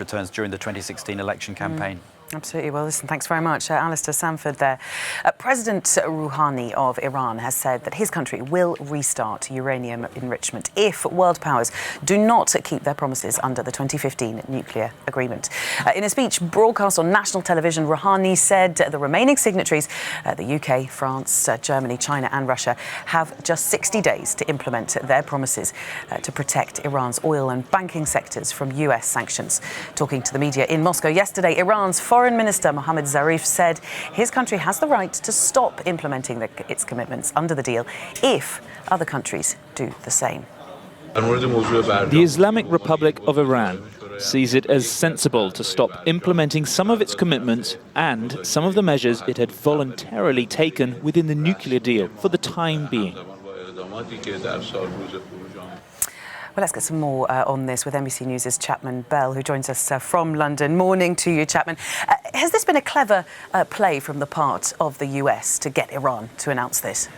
returns during the 2016 election campaign. Absolutely. Well, listen, thanks very much. Alistair Sanford there. President Rouhani of Iran has said that his country will restart uranium enrichment if world powers do not keep their promises under the 2015 nuclear agreement. In a speech broadcast on national television, Rouhani said the remaining signatories, the UK, France, Germany, China and Russia, have just 60 days to implement their promises to protect Iran's oil and banking sectors from US sanctions. Talking to the media in Moscow yesterday, Iran's Foreign Minister Mohammad Zarif said his country has the right to stop implementing its commitments under the deal if other countries do the same. The Islamic Republic of Iran sees it as sensible to stop implementing some of its commitments and some of the measures it had voluntarily taken within the nuclear deal for the time being. Well, let's get some more on this with NBC News' Chapman Bell, who joins us from London. Morning to you, Chapman. Has this been a clever play from the part of the US to get Iran to announce this?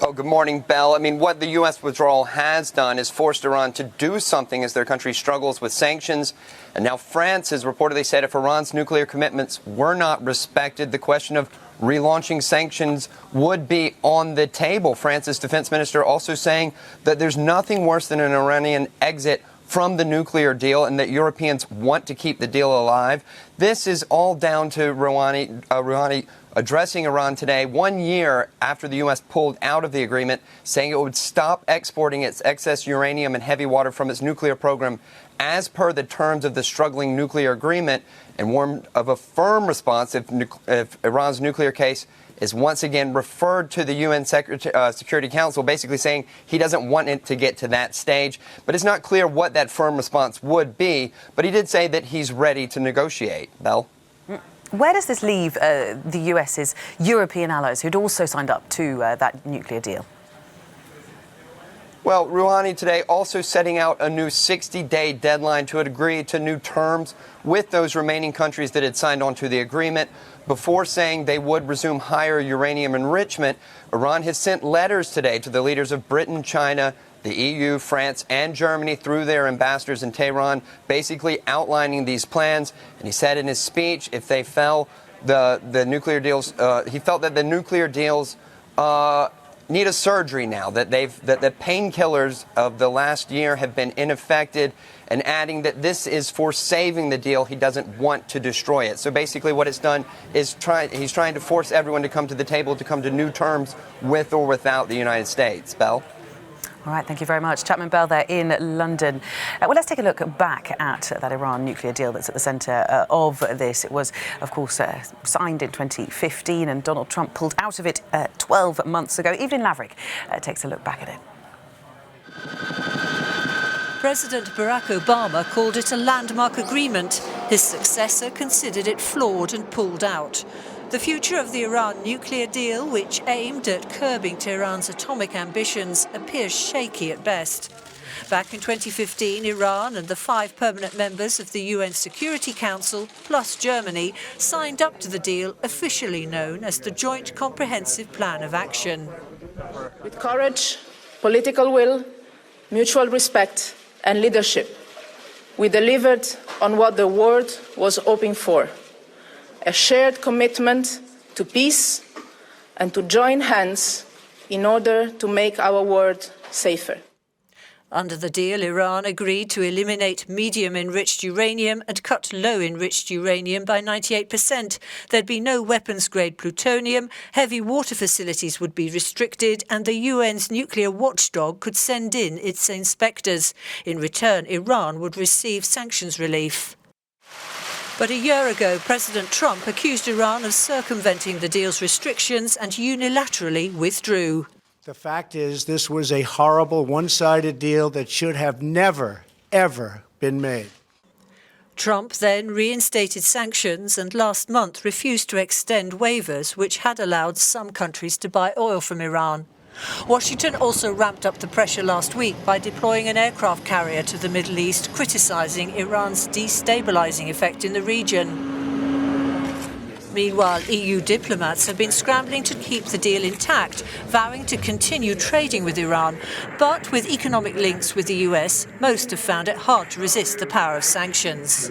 Well, good morning, Bell. I mean, what the U.S. withdrawal has done is forced Iran to do something as their country struggles with sanctions. And now France has reportedly said if Iran's nuclear commitments were not respected, the question of relaunching sanctions would be on the table. France's defense minister also saying that there's nothing worse than an Iranian exit from the nuclear deal and that Europeans want to keep the deal alive. This is all down to Rouhani addressing Iran today, 1 year after the U.S. pulled out of the agreement, saying it would stop exporting its excess uranium and heavy water from its nuclear program as per the terms of the struggling nuclear agreement, and warned of a firm response if Iran's nuclear case is once again referred to the UN Security Council, basically saying he doesn't want it to get to that stage. But it's not clear what that firm response would be, but he did say that he's ready to negotiate. Bell? Where does this leave the US's European allies who'd also signed up to that nuclear deal? Well, Rouhani today also setting out a new 60-day deadline to agree to new terms with those remaining countries that had signed on to the agreement. Before saying they would resume higher uranium enrichment, Iran has sent letters today to the leaders of Britain, China, the EU, France, and Germany through their ambassadors in Tehran, basically outlining these plans. And he said in his speech, if they fell, the nuclear deals, he felt that the nuclear deals need a surgery now, that the painkillers of the last year have been ineffective, and adding that this is for saving the deal. He doesn't want to destroy it. So basically what it's done is he's trying to force everyone to come to the table, to come to new terms with or without the United States. Bell? All right, thank you very much. Chapman Bell there in London. Well, let's take a look back at that Iran nuclear deal that's at the centre of this. It was, of course, signed in 2015 and Donald Trump pulled out of it 12 months ago. Evelyn Laverick takes a look back at it. President Barack Obama called it a landmark agreement. His successor considered it flawed and pulled out. The future of the Iran nuclear deal, which aimed at curbing Tehran's atomic ambitions, appears shaky at best. Back in 2015, Iran and the 5 permanent members of the UN Security Council, plus Germany, signed up to the deal officially known as the Joint Comprehensive Plan of Action. With courage, political will, mutual respect and leadership, we delivered on what the world was hoping for. A shared commitment to peace and to join hands in order to make our world safer. Under the deal, Iran agreed to eliminate medium-enriched uranium and cut low-enriched uranium by 98%. There'd be no weapons-grade plutonium, heavy water facilities would be restricted, and the UN's nuclear watchdog could send in its inspectors. In return, Iran would receive sanctions relief. But a year ago, President Trump accused Iran of circumventing the deal's restrictions and unilaterally withdrew. The fact is, this was a horrible, one-sided deal that should have never, ever been made. Trump then reinstated sanctions and last month refused to extend waivers which had allowed some countries to buy oil from Iran. Washington also ramped up the pressure last week by deploying an aircraft carrier to the Middle East, criticising Iran's destabilising effect in the region. Meanwhile, EU diplomats have been scrambling to keep the deal intact, vowing to continue trading with Iran. But with economic links with the US, most have found it hard to resist the power of sanctions.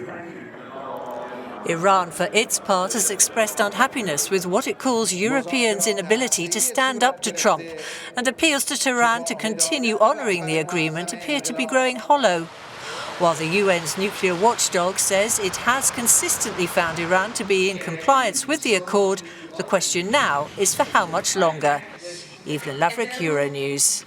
Iran, for its part, has expressed unhappiness with what it calls Europeans' inability to stand up to Trump, and appeals to Tehran to continue honouring the agreement appear to be growing hollow. While the UN's nuclear watchdog says it has consistently found Iran to be in compliance with the accord, the question now is for how much longer. Evelyn Laverick, Euronews.